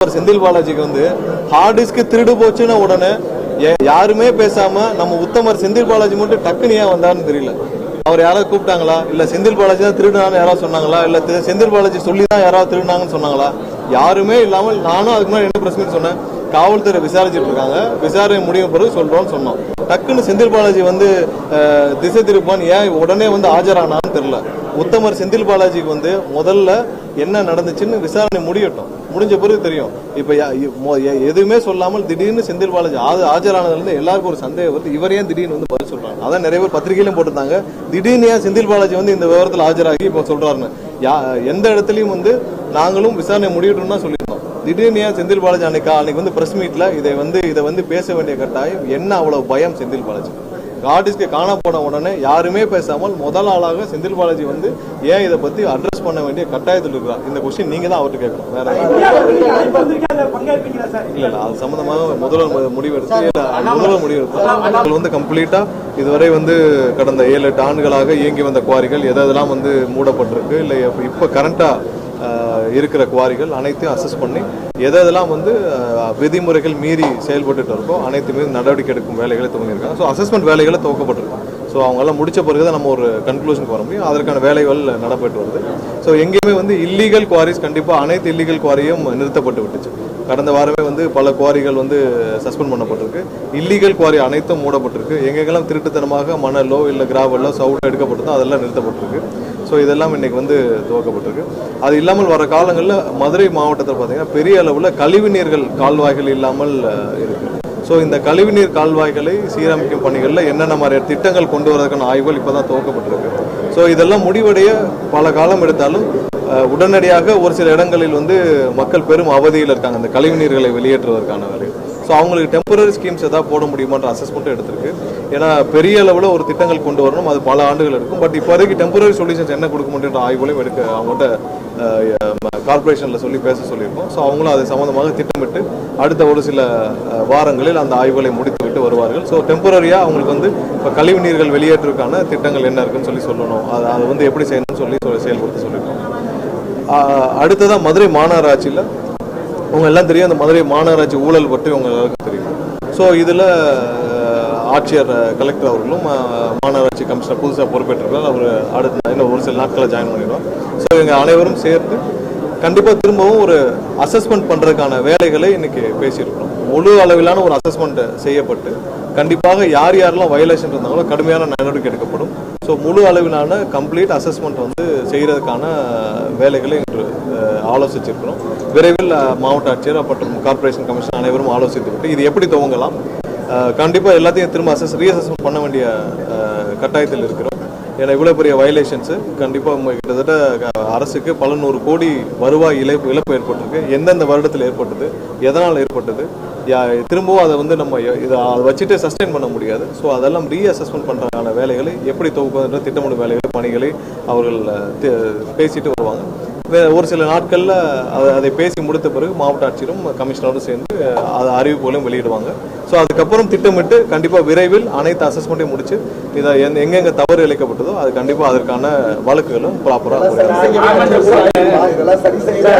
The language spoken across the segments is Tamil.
செந்தில் பாலாஜிக்கு வந்து ஹார்ட் டிஸ்க் திருடு போச்சுன்னா உடனே யாருமே பேசாம நம்ம உத்தமர் செந்தில் பாலாஜி மட்டும் டக்குனு ஏன் வந்தாருன்னு தெரியல. அவர் யாராவது கூப்பிட்டாங்களா, இல்ல செந்தில் பாலாஜி தான் திருடுனான்னு யாராவது சொன்னாங்களா, இல்ல செந்தில் பாலாஜி சொல்லி தான் யாராவது திருடுனாங்கன்னு சொன்னாங்களா? யாருமே இல்லாமல் நானும் அதுக்கு முன்னாடி என்ன பிரச்சனை சொன்னேன், காவல்துறை விசாரிச்சுட்டு இருக்காங்க, விசாரணை முடியும் பிறகு சொல்றோம்னு சொன்னோம். டக்குன்னு செந்தில் பாலாஜி வந்து திசை திருப்பான் ஏன் உடனே வந்து ஆஜரானான்னு தெரியல. உத்தமர் செந்தில் பாலாஜிக்கு வந்து முதல்ல என்ன நடந்துச்சுன்னு விசாரணை முடியட்டும், முடிஞ்ச பிறகு தெரியும். இப்ப எதுவுமே சொல்லாமல் திடீர்னு செந்தில் பாலாஜி ஆஜரானதுல இருந்து எல்லாருக்கும் ஒரு சந்தேகம் வருது, இவர் ஏன் திடீர்னு வந்து பதில் சொல்றாங்க. அதான் நிறைய பேர் பத்திரிகையிலும் போட்டிருந்தாங்க, திடீர்னு ஏன் செந்தில் பாலாஜி வந்து இந்த விவரத்தில் ஆஜராகி இப்ப சொல்றாருன்னு. எந்த இடத்துலயும் வந்து நாங்களும் விசாரணை முடியட்டும் தான் சொல்லியிருந்தோம். திடீர்னு ஏன் செந்தில் பாலாஜி அன்னைக்கு வந்து பிரஸ் மீட்ல இதை வந்து பேச வேண்டிய கட்டாயம் என்ன? அவ்வளவு பயம் செந்தில் பாலாஜி. ஆர்டிஸ்ட்க்கு காண போன உடனே யாருமே பேசாமல் முதல் ஆளாக செந்தில் பாலாஜி வந்து ஏன் இதை பத்தி அட்ரஸ் பண்ண வேண்டிய கட்டாயத்தில் இருக்கிறார். இந்த கொஸ்டின் நீங்க தான் அவர்கிட்ட கேட்கணும், வேற இல்ல. அது சம்பந்தமாக முதல்வர் முடிவெடுத்து வந்து கம்ப்ளீட்டா இதுவரை வந்து கடந்த 7-8 ஆண்டுகளாக இயங்கி வந்த குவாரிகள் எதெல்லாம் வந்து மூடப்பட்டிருக்கு, இல்ல இப்ப கரண்டா இருக்கிற குவாரிகள் அனைத்தையும் அசஸ் பண்ணி எதெல்லாம் வந்து விதிமுறைகள் மீறி செயல்பட்டு இருக்கோ அனைத்து மீது நடவடிக்கை எடுக்கும் வேலைகளை துவங்கியிருக்காங்க. ஸோ அசஸ்மெண்ட் வேலைகளை துவக்கப்பட்டிருக்கு. ஸோ அவங்கெல்லாம் முடிச்ச பிறகு தான் நம்ம ஒரு கன்க்ளூஷனுக்கு வர முடியும். அதற்கான வேலைகள் நடைபெற்று வருது. ஸோ எங்கேயுமே வந்து இல்லீகல் குவாரிஸ் கண்டிப்பாக அனைத்து இல்லீகல் குவாரியும் நிறுத்தப்பட்டு விட்டுச்சு. கடந்த வாரமே வந்து பல குவாரிகள் வந்து சஸ்பெண்ட் பண்ணப்பட்டிருக்கு. இல்லீகல் குவாரி அனைத்தும் மூடப்பட்டிருக்கு. எங்கெங்கெல்லாம் திருட்டுத்தனமாக மணலோ இல்லை கிராவலோ சவுண்டோ எடுக்கப்பட்டதோ அதெல்லாம் நிறுத்தப்பட்டிருக்கு. ஸோ இதெல்லாம் இன்னைக்கு வந்து துவக்கப்பட்டிருக்கு. அது இல்லாமல் வர காலங்களில் மதுரை மாவட்டத்தில் பார்த்தீங்கன்னா பெரிய அளவில் கழிவுநீர்கள் கால்வாய்கள் இல்லாமல் இருக்கு. ஸோ இந்த கழிவுநீர் கால்வாய்களை சீரமைக்கும் பணிகளில் என்னென்ன மாதிரி திட்டங்கள் கொண்டு வரதுக்கான ஆய்வுகள் இப்போ தான் துவக்கப்பட்டிருக்கு. ஸோ இதெல்லாம் முடிவடைய பல காலம் எடுத்தாலும் உடனடியாக ஒரு சில இடங்களில் வந்து மக்கள் பெரும் அவதியில் இருக்காங்க இந்த கழிவுநீர்களை வெளியேற்றுவதற்கான வேலை. ஸோ அவங்களுக்கு டெம்பரரி ஸ்கீம்ஸ் எதாவது போட முடியுமான்ற அசஸ்மெண்ட்டும் எடுத்திருக்கு. ஏன்னா பெரிய அளவில் ஒரு திட்டங்கள் கொண்டு வரணும், அது பல ஆண்டுகள் இருக்கும். பட் இப்போதைக்கு டெம்பரரி சொல்யூஷன்ஸ் என்ன கொடுக்க முடியுன்ற ஆய்வுகளையும் எடுக்க அவங்கள்ட்ட கார்பரேஷனில் சொல்லி பேச சொல்லியிருக்கோம். ஸோ அவங்களும் அது சம்மந்தமாக திட்டமிட்டு அடுத்த ஒரு சில வாரங்களில் அந்த ஆய்வுகளை முடித்து விட்டு வருவார்கள். ஸோ டெம்பரரியாக அவங்களுக்கு வந்து இப்போ கழிவு நீர்கள் வெளியேற்றுக்கான திட்டங்கள் என்ன இருக்குன்னு சொல்லணும், அதை வந்து எப்படி செய்யணும்னு சொல்லி செயல்படுத்த சொல்லியிருக்கோம். அடுத்ததான் மதுரை மாநகராட்சியில் உங்க எல்லாம் தெரியும், அந்த மதுரை மாநகராட்சி ஊழல் பற்றி உங்க எல்லாருக்கும் தெரியும். ஸோ இதில் ஆட்சியர் கலெக்டர் அவர்களும் மாநகராட்சி கமிஷனர் புதுசாக பொறுப்பேற்றிருக்கிறார். அவர் அடுத்த இன்னும் ஒரு சில நாட்களில் ஜாயின் பண்ணிடுவோம். ஸோ இவங்க அனைவரும் சேர்த்து கண்டிப்பாக திரும்பவும் ஒரு அசஸ்மெண்ட் பண்ணுறதுக்கான வேலைகளை இன்னைக்கு பேசியிருக்கிறோம். முழு அளவிலான ஒரு அசஸ்மெண்ட் செய்யப்பட்டு கண்டிப்பாக யார் யாரெல்லாம் வயலேஷன் இருந்தாங்களோ கடுமையான நடவடிக்கை எடுக்கப்படும். ஸோ முழு அளவிலான கம்ப்ளீட் அசஸ்மெண்ட் வந்து செய்கிறதுக்கான வேலைகளை இன்று ஆலோசிச்சிருக்கிறோம். விரைவில் மாவட்ட ஆட்சியர் மற்றும் கார்பரேஷன் கமிஷன் அனைவரும் ஆலோசித்து விட்டு இது எப்படி துவங்கலாம், கண்டிப்பாக எல்லாத்தையும் திரும்ப ரீஅசஸ்மெண்ட் பண்ண வேண்டிய கட்டாயத்தில் இருக்கிறோம். ஏன்னா இவ்வளோ பெரிய வயலேஷன்ஸு கண்டிப்பாக கிட்டத்தட்ட அரசுக்கு பல 100 கோடி வருவாய் இழப்பு ஏற்பட்டிருக்கு. எந்தெந்த வருடத்தில் ஏற்பட்டது, எதனால் ஏற்பட்டது, திரும்பவும் அதை வந்து நம்ம இதை வச்சுட்டு சஸ்டெயின் பண்ண முடியாது. ஸோ அதெல்லாம் ரீஅசஸ்மெண்ட் பண்ணுறதுக்கான வேலைகளை எப்படி துவக்குவதுன்ற திட்டமிடும் வேலைகளை பணிகளை அவர்கள் பேசிட்டு வருவாங்க. ஒரு சில நாட்களில் அதை பேசி முடித்த பிறகு மாவட்ட ஆட்சியரும் கமிஷனரும் சேர்ந்து அதை அறிவிப்புகளையும் வெளியிடுவாங்க. ஸோ அதுக்கப்புறம் திட்டமிட்டு கண்டிப்பாக விரைவில் அனைத்து அசஸ்மெண்ட்டையும் முடிச்சு இதை எங்கெங்கே தவறு இழைக்கப்பட்டதோ அது கண்டிப்பாக அதற்கான வழக்குகளும் ப்ராப்பராக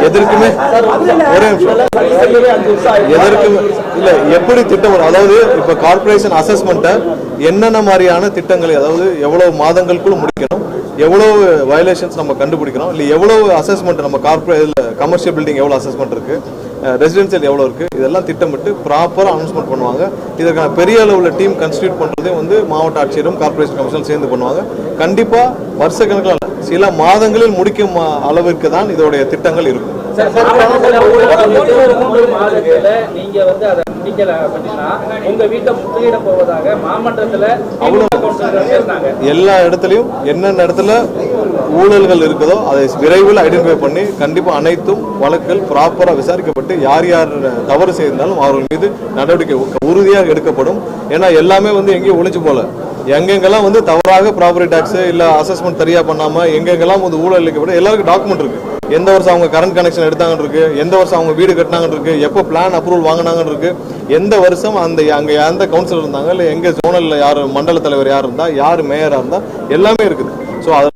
எதற்குமே ஒரே எதற்குமே இல்லை எப்படி திட்டம், அதாவது இப்போ கார்பரேஷன் அசஸ்மெண்ட்டை என்னென்ன மாதிரியான திட்டங்களை, அதாவது எவ்வளவு மாதங்களுக்குள்ள முடிக்கணும், எவ்வளவு வயலேஷன்ஸ் நம்ம கண்டுபிடிக்கிறோம், இல்லை எவ்வளவு அசஸ்மெண்ட் நம்ம கமர்ஷியல் பில்டிங் எவ்வளோ அசஸ்மெண்ட் இருக்கு, ரெசிடென்சியல் எவ்வளோ இருக்கு, இதெல்லாம் திட்டமிட்டு ப்ராப்பராக அனௌன்ஸ்மெண்ட் பண்ணுவாங்க. இதற்கான பெரிய அளவில் டீம் கன்ஸ்டியூட் பண்ணுறதே வந்து மாவட்ட ஆட்சியரும் கார்பரேஷன் கமிஷனும் சேர்ந்து பண்ணுவாங்க. கண்டிப்பாக வருஷக்கணக்கில் சில மாதங்களில் முடிக்கும் அளவிற்கு தான் இதோடைய திட்டங்கள் இருக்கும். எல்லா இடத்துலையும் என்னென்ன இடத்துல ஊழல்கள் இருக்குதோ அதை விரைவில் ஐடென்டிஃபை பண்ணி கண்டிப்பா அனைத்தும் வழக்குகள் ப்ராப்பரா விசாரிக்கப்பட்டு யார் யார் தவறு செய்திருந்தாலும் அவர்கள் மீது நடவடிக்கை உறுதியாக எடுக்கப்படும். ஏன்னா எல்லாமே வந்து எங்கேயும் ஒளிஞ்சு போல, எங்கெங்கெல்லாம் வந்து தவறாக ப்ராப்பர்ட்டி டாக்ஸ் இல்ல அசஸ்மெண்ட் சரியா பண்ணாம எங்கெங்கெல்லாம் வந்து ஊழல் இழைக்கப்படும் எல்லாருக்கும் டாக்குமெண்ட் இருக்கு. எந்த வருஷம் அவங்க கரண்ட் கனெக்ஷன் எடுத்தாங்கன்னு இருக்கு, எந்த வருஷம் அவங்க வீடு கட்டினாங்கன்னு இருக்கு, எப்போ பிளான் அப்ரூவல் வாங்கினாங்கன்னு இருக்கு, எந்த வருஷம் அங்க எந்த கவுன்சிலர் இருந்தாங்க, இல்லை எங்க ஜோனல்ல யார் மண்டல தலைவர் யார் இருந்தா, யார் மேயரா இருந்தா எல்லாமே இருக்குது. ஸோ அது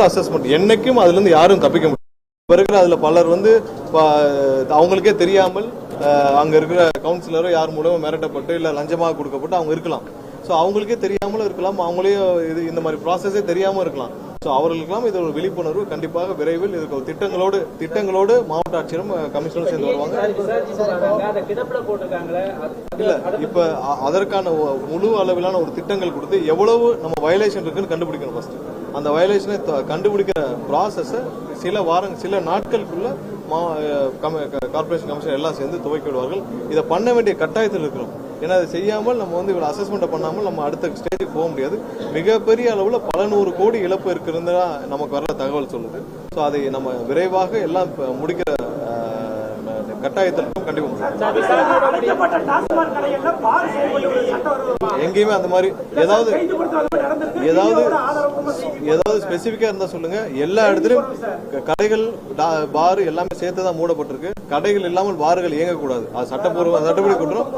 அசஸ்மெண்ட் என்னைக்கும் அதுல இருந்து யாரும் தப்பிக்க முடியாது. இருக்கிற அதில் பலர் வந்து அவங்களுக்கே தெரியாமல் அங்கே இருக்கிற கவுன்சிலரோ யார் மூலமும் மிரட்டப்பட்டு இல்லை லஞ்சமாக கொடுக்கப்பட்டு அவங்க இருக்கலாம். ஸோ அவங்களுக்கே தெரியாமலும் இருக்கலாம், அவங்களே இது இந்த மாதிரி ப்ராசஸே தெரியாமல் இருக்கலாம். ஸோ அவர்களுக்கெல்லாம் இது ஒரு விழிப்புணர்வு கண்டிப்பாக விரைவில் இதுக்கு திட்டங்களோடு மாவட்ட ஆட்சியரும் கமிஷனரும் சேர்ந்து வருவாங்க. இல்லை இப்போ அதற்கான முழு அளவிலான ஒரு திட்டங்கள் கொடுத்து எவ்வளவு நம்ம வயலேஷன் இருக்குன்னு கண்டுபிடிக்கணும். ஃபர்ஸ்ட் அந்த வயலேஷனை கண்டுபிடிக்கிற ப்ராசஸை சில நாட்களுக்குள்ள கார்பரேஷன் கமிஷன் எல்லாம் சேர்ந்து துவக்கி விடுவார்கள். இதை பண்ண வேண்டிய கட்டாயத்தில் இருக்கிறோம். ஏன்னா அதை செய்யாமல் நம்ம வந்து இவ்வளோ அசஸ்மெண்ட் பண்ணாமல் நம்ம அடுத்த ஸ்டேஜுக்கு போக முடியாது. மிகப்பெரிய அளவில் பல 100 கோடி இழப்பு இருக்கிறதா நமக்கு வர தகவல் சொல்லுது. ஸோ அதை நம்ம விரைவாக எல்லாம் முடிக்கிற கட்டாயத்திற்கும் கண்டிப்பாக எங்கேயுமே அந்த மாதிரி ஏதாவது ஸ்பெசிஃபிக்கா இருந்தா சொல்லுங்க. எல்லா இடத்துலயும் கடைகள் பார் எல்லாமே சேர்த்து தான் மூடப்பட்டிருக்கு. கடைகள் இல்லாமல் பார்கள் இயங்கக்கூடாது. அது சட்டப்படி குற்றம்.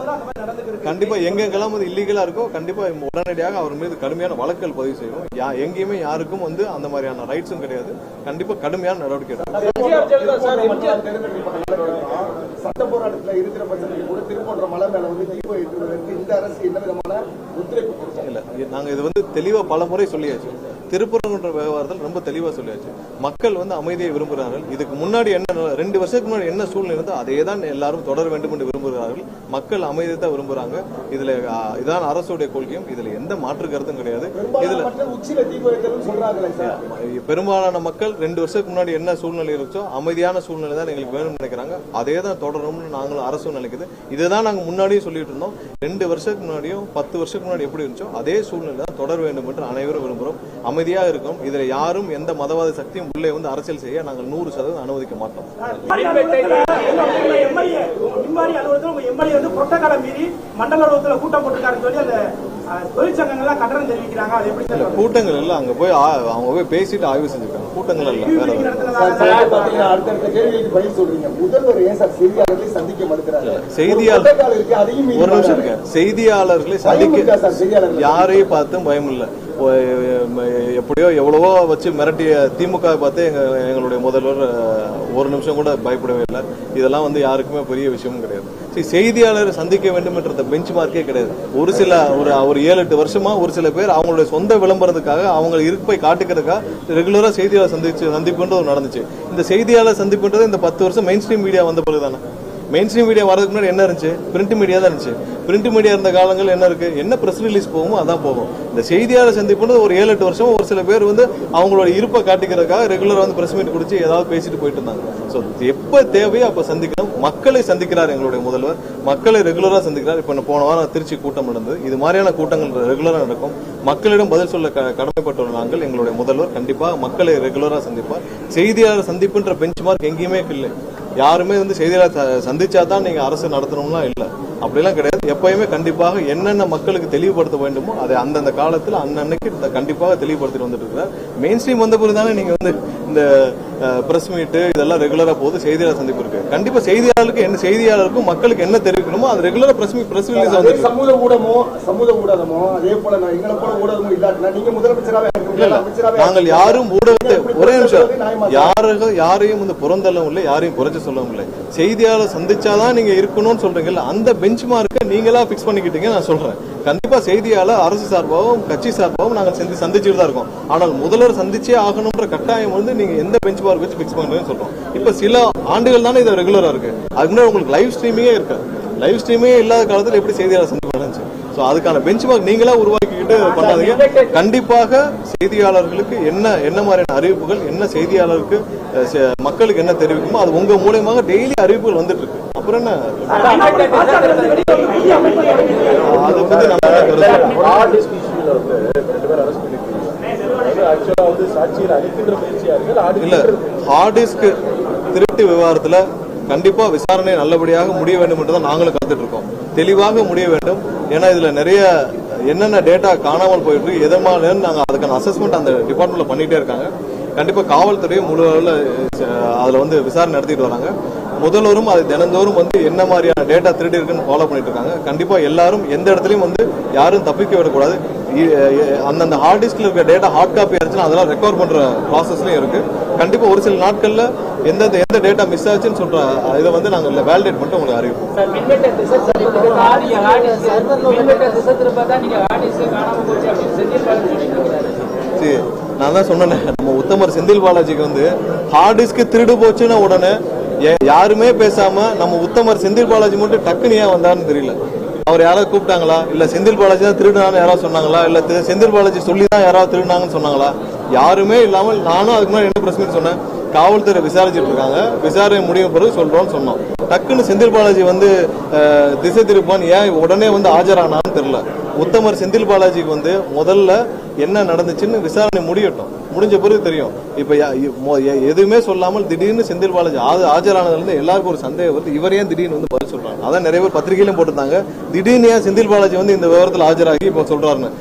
கண்டிப்பா எங்கெங்கெல்லாம் வந்து இல்லீகலா இருக்கோ கண்டிப்பா உடனடியாக அவர் மீது கடுமையான வழக்குகள் பதிவு செய்யணும். எங்கேயுமே யாருக்கும் வந்து அந்த மாதிரியான ரைட்ஸும் கிடையாது. கண்டிப்பா கடுமையான நடவடிக்கை சட்ட போராட்டத்தில் இருக்கிற பட்சத்தில் கூட திருப்பூர் மலை மேல வந்து தீபம் ஏற்றுவதற்கு இந்த அரசு என்ன விதமான ஒத்துழைப்பு இல்லை. நாங்கள் இது வந்து தெளிவாக பல முறை சொல்லியாச்சு. திருப்பூர்ன்ற விவகாரத்தில் ரொம்ப தெளிவாக சொல்லியாச்சு. மக்கள் வந்து அமைதியை விரும்புகிறார்கள். இதுக்கு முன்னாடி என்ன 2 வருஷத்துக்கு முன்னாடி என்ன சூழ்நிலை இருந்தோ அதே தான் எல்லாரும் தொடர வேண்டும் என்று விரும்புகிறார்கள். மக்கள் அமைதியை தான் விரும்புகிறாங்க. இதுல இதான் அரசுடைய கொள்கையும். இதுல எந்த மாற்று கருத்தும் கிடையாது. இதுல பெரும்பாலான மக்கள் 2 வருஷத்துக்கு முன்னாடி என்ன சூழ்நிலை இருந்துச்சோ அமைதியான சூழ்நிலை தான் எங்களுக்கு வேணும்னு நினைக்கிறாங்க. அதே தான் தொடரணும்னு நாங்களும் அரசும் நினைக்குது. இதுதான் நாங்கள் முன்னாடியும் சொல்லிட்டு இருந்தோம். 2 வருஷத்துக்கு முன்னாடியும் 10 வருஷத்துக்கு முன்னாடி எப்படி இருந்துச்சோ அதே சூழ்நிலை தான் தொடர வேண்டும் என்று அனைவரும் விரும்புகிறோம். அமைதியாக இருக்கும். இதுல யாரும் எந்த மதவாத சக்தியும் உள்ளே வந்து அரசியல் செய்ய நாங்கள் 100% அனுமதிக்க மாட்டோம். கூட்டங்கள் இல்ல, அங்க போய் அவங்க போய் பேசிட்டு ஆய்வு செஞ்சிருக்காங்க. கூட்டங்கள் இல்ல. செய்தியாளர்களை சந்திக்க யாரையும் பார்த்தும் பயம் இல்லை. எப்படியோ எவ்வளவோ வச்சு மிரட்டிய திமுக பார்த்து எங்களுடைய முதல்வர் ஒரு நிமிஷம் கூட பயப்படவே இல்லை. இதெல்லாம் வந்து யாருக்குமே பெரிய விஷயமும் கிடையாது. செய்தியாளரை சந்திக்க வேண்டும் என்ற பெஞ்ச் மார்க்கே கிடையாது. ஒரு 7-8 வருஷமா ஒரு சில பேர் அவங்களுடைய சொந்த விளம்பரத்துக்காக அவங்க இருப்பை காட்டுக்கிறதுக்காக ரெகுலரா செய்தியாளர் சந்திப்புன்றது நடந்துச்சு. இந்த செய்தியாளர் சந்திப்புன்றது இந்த 10 வருஷம் மெயின் ஸ்ட்ரீம் மீடியா வந்த பிறகுதானே. மெயின் ஸ்ட்ரீம் மீடியா வரதுக்கு முன்னாடி என்ன இருந்துச்சு? பிரிண்ட் மீடியா தான் இருந்துச்சு. பிரிண்ட் மீடியா இருந்த காலங்கள் என்ன இருக்கு? என்ன பிரஸ் ரிலீஸ் போகுமோ அதான் போகும். இந்த செய்தியாளர் சந்திப்புன்றது ஒரு 7-8 வருஷம் ஒரு சில பேர் வந்து அவங்களோட இருப்பை காட்டிக்கிறதுக்காக ரெகுலரா வந்து பிரஸ் மீட் குடிச்சு ஏதாவது பேசிட்டு போயிட்டு இருந்தாங்க. ஸோ எப்ப தேவையோ அப்ப சந்திக்கணும். மக்களை சந்திக்கிறார் எங்களுடைய முதல்வர். மக்களை ரெகுலரா சந்திக்கிறார். இப்ப போன வாரம் திருச்சி கூட்டம் நடந்தது. இது மாதிரியான கூட்டங்கள் ரெகுலரா நடக்கும். மக்களிடம் பதில் சொல்ல கடமைப்பட்டுள்ள நாங்கள் எங்களுடைய முதல்வர் கண்டிப்பா மக்களை ரெகுலரா சந்திப்பார். செய்தியாளர் சந்திப்புன்ற பெஞ்ச் மார்க் எங்கேயுமே இல்லை. யாருமே வந்து செய்தியாளர் சந்திச்சாதான் நீங்க அரசு நடத்தணும்னா இல்லை, அப்படிலாம் கிடையாது. எப்பயுமே கண்டிப்பாக என்னென்ன மக்களுக்கு தெளிவுபடுத்த வேண்டுமோ அதை அந்தந்த காலத்தில் அன்னன்னைக்கு கண்டிப்பாக தெளிவுபடுத்திட்டு வந்துட்டு இருக்கிறார். மெயின் ஸ்ட்ரீம் வந்த பிறகு தானே நீங்க வந்து இந்த பிரஸ் மீட்டு இதெல்லாம் ரெகுலரா போது செய்தியாளர் சந்திப்பு இருக்கு. கண்டிப்பா செய்தியாளருக்கும் மக்களுக்கு என்ன தெரிவிக்கணுமோ அது ரெகுலரா பிரஸ் ரிலீஸ் வந்து சமூக ஊடகமோ அதே போல எங்களை போல ஊடகமும் இல்லாட்டினா நீங்க முதலமைச்சராக நாங்கள் யாரும் ஊடகத்தை ஒரே நிமிஷம் யாரையும் வந்து புறந்தள்ளவும் இல்லை, யாரையும் குறைச்சு சொல்லவும் இல்லை. செய்தியாளர் சந்திச்சாதான் நீங்க இருக்கணும்னு சொல்றீங்கல்ல, அந்த பெஞ்ச் மார்க்கை நீங்களா பிக்ஸ் பண்ணிக்கிட்டீங்க. நான் சொல்றேன் கண்டிப்பா செய்தியாளர் அரசு சார்பாகவும் கட்சி சார்பாகவும் நாங்கள் சந்திச்சுட்டு தான் இருக்கோம். ஆனால் முதல்வர் சந்திச்சே ஆகணும்ன்ற கட்டாயம் வந்து நீங்க எந்த பெஞ்ச் மார்க் வச்சு பிக்ஸ் பண்ணுறேன்னு சொல்றோம். இப்ப சில ஆண்டுகள் தானே இது ரெகுலரா இருக்கு. அதுக்கு முன்னாடி உங்களுக்கு லைவ் ஸ்ட்ரீமிங்கே இருக்கு. லைவ் ஸ்ட்ரீமே இல்லாத காலத்தில் எப்படி செய்தியாளர் சந்திப்பு நடந்துச்சு? ஸோ அதுக்கான பெஞ்ச் மார்க் நீங்களா உருவாக்கிக்கிட்டு பண்ணாதீங்க. கண்டிப்பாக செய்தியாளர்களுக்கு என்ன மாதிரியான அறிவிப்புகள், என்ன செய்தியாளருக்கு மக்களுக்கு என்ன தெரிவிக்குமோ அது உங்க மூலமாக டெய்லி அறிவிப்புகள் வந்துட்டு இருக்கு. அப்புறம் என்ன அதை பத்தி இல்ல ஹார்ட் டிஸ்க் திருட்டு விவகாரத்துல கண்டிப்பா விசாரணை நல்லபடியாக முடிய வேண்டும் என்றுதான் நாங்களும் காத்துட்டு இருக்கோம். தெளிவாக முடிய வேண்டும். ஏன்னா இதுல நிறைய என்னென்ன டேட்டா காணாமல் போயிட்டு இருக்கு, எதமான நாங்கள் அதுக்கான அசஸ்மெண்ட் அந்த டிபார்ட்மெண்ட்ல பண்ணிட்டே இருக்காங்க. கண்டிப்பா காவல்துறையும் முழு அளவில் அதுல வந்து விசாரணை நடத்திட்டு வராங்க. முதல்வரும் அது தினந்தோறும் வந்து என்ன மாதிரியான டேட்டா திருடி இருக்குன்னு ஃபாலோ பண்ணிட்டு இருக்காங்க. கண்டிப்பா எல்லாரும் எந்த இடத்துலையும் வந்து யாரும் தப்பிக்க விடக்கூடாது. அந்தந்த ஹார்ட் டிஸ்க்ல இருக்க டேட்டா ஹார்ட் காப்பி ஆச்சுன்னா அதெல்லாம் ரெக்கவர் பண்ற ப்ராசஸ்லயும் இருக்கு. கண்டிப்பா ஒரு சில நாட்கள்ல எந்த டேட்டா மிஸ் ஆச்சுன்னு சொல்ற இதை வந்து நாங்க வேலிடேட் பண்ணிட்டு உங்களுக்கு அறிவிப்போம். நான் தான் சொன்னேன், நம்ம உத்தமர் செந்தில் பாலாஜிக்கு வந்து ஹார்ட் டிஸ்க் திருடு போச்சுன்னா உடனே யாருமே பேசாம நம்ம உத்தமர் செந்தில் பாலாஜி மட்டும் டக்குன்னு ஏன் வந்தாருன்னு தெரியல. அவர் யாராவது கூப்பிட்டாங்களா, இல்ல செந்தில் பாலாஜி தான் திருடுனான்னு யாராவது சொன்னாங்களா, இல்ல செந்தில் பாலாஜி சொல்லி தான் யாராவது திருடுனாங்கன்னு சொன்னாங்களா? யாருமே இல்லாமல் நானும் அதுக்கு முன்னாடி என்ன பிரச்சனை சொன்னேன், காவல்துறை விசாரிச்சுட்டு இருக்காங்க, விசாரணை முடியும் பிறகு சொல்றோம்னு சொன்னோம். டக்குன்னு செந்தில் பாலாஜி வந்து திசை திருப்பான் ஏன் உடனே வந்து ஆஜரானான்னு தெரியல. உத்தமர் செந்தில் பாலாஜிக்கு வந்து முதல்ல என்ன நடந்துச்சுன்னு விசாரணை முடியட்டும், முடிஞ்ச பிறகு தெரியும். இப்ப எதுவுமே சொல்லாமல் திடீர்னு செந்தில் பாலாஜி ஆஜரானதுல இருந்து எல்லாருக்கும் ஒரு சந்தேகம் வருது, இவர் ஏன் திடீர்னு வந்து பதில் சொல்றாங்க. அதான் நிறைய பேர் பத்திரிகையிலும் போட்டிருந்தாங்க, திடீர்னு ஏன் செந்தில் பாலாஜி வந்து இந்த விவரத்தில் ஆஜராகி இப்ப சொல்றாருன்னு.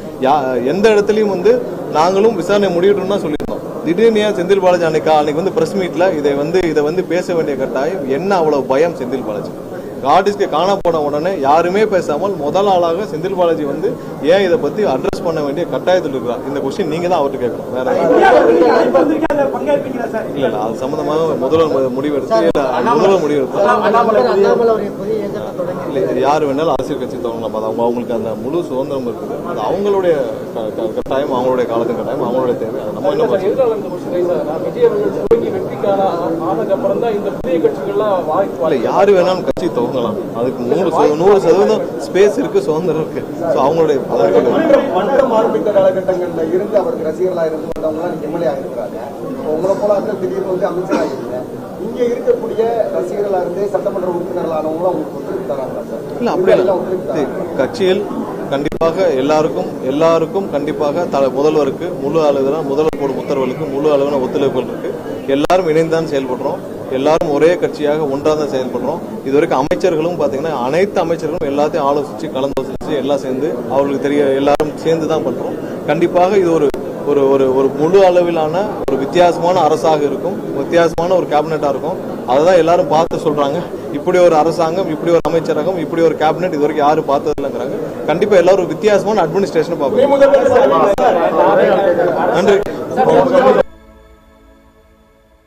எந்த இடத்துலயும் வந்து நாங்களும் விசாரணை முடியட்டும் தான் சொல்லியிருந்தோம். திடீர்னு ஏன் செந்தில் பாலாஜி அன்னைக்கு வந்து பிரஸ் மீட்ல இதை வந்து பேச வேண்டிய கட்டாயம் என்ன? அவ்வளவு பயம் செந்தில் பாலாஜி. ஹார்ட் காண போன உடனே யாருமே பேசாமல் முதல் ஆளாக செந்தில் பாலாஜி வந்து ஏன் இதை பத்தி அட்ரஸ் பண்ண வேண்டிய கட்டாயத்தில் இருக்கிறார். இந்த கொஸ்டின் நீங்க தான் அவர்கிட்ட கேட்கணும், வேற இல்ல. அது சம்பந்தமாக முதல்வர் முடிவெடுத்து இல்ல, யாரு வேணாலும் அரசியல் கட்சி தொடங்கலாம். அவங்களுக்கு அந்த முழு சுதந்திரம் இருக்குது. அது அவங்களுடைய கட்டாயம், அவங்களுடைய காலத்தின் கட்டாயம், அவங்களுடைய தேவை. நம்ம என்ன யாரு வேணாலும் கட்சி துவங்கலாம். அதுக்கு 100% ஸ்பேஸ் இருக்கு, சுதந்திரம் இருக்கு. அவங்களுடைய ஆரம்பித்த காலகட்டங்கள்ல இருந்து அவருக்கு ரசிகர்களா இருந்து எம்எல்ஏ ஆகிருக்கிறாங்க. உங்களை போல திடீர்னு வந்து அமைச்சராக இருந்தேன். இங்க இருக்கக்கூடிய ரசிகர்களா இருந்து சட்டமன்ற உறுப்பினர்களானவங்களும் அவங்களுக்கு ஒத்துழைப்பு தராங்க சார்? இல்ல, அப்படி இல்லை. கட்சியில் கண்டிப்பாக எல்லாருக்கும் கண்டிப்பாக முதல்வருக்கு முழு அளவிலான முதல்வர் போடும் உத்தரவுகளுக்கு முழு அளவிலான ஒத்துழைப்புகள் இருக்கு. எல்லாரும் இணைந்தான் செயல்படுறோம். எல்லாரும் ஒரே கட்சியாக ஒன்றாக தான் செயல்படுறோம். இதுவரைக்கும் அமைச்சர்களும் பாத்தீங்கன்னா அனைத்து அமைச்சர்களும் எல்லாத்தையும் ஆலோசிச்சு கலந்தாலோசிச்சு எல்லாம் சேர்ந்து அவர்களுக்கு எல்லாரும் சேர்ந்து தான் பண்றோம். கண்டிப்பாக இது ஒரு ஒரு முழு அளவிலான ஒரு வித்தியாசமான அரசாக இருக்கும், வித்தியாசமான ஒரு கேபினெட்டா இருக்கும். அதான் எல்லாரும் பார்த்து சொல்றாங்க, இப்படி ஒரு அரசாங்கம், இப்படி ஒரு அமைச்சரகம், இப்படி ஒரு கேபினெட் இது வரைக்கும் யாரும் பார்த்தது இல்லைங்கிறாங்க. கண்டிப்பா எல்லாரும் வித்தியாசமான அட்மினிஸ்ட்ரேஷன் பார்ப்போம். நன்றி.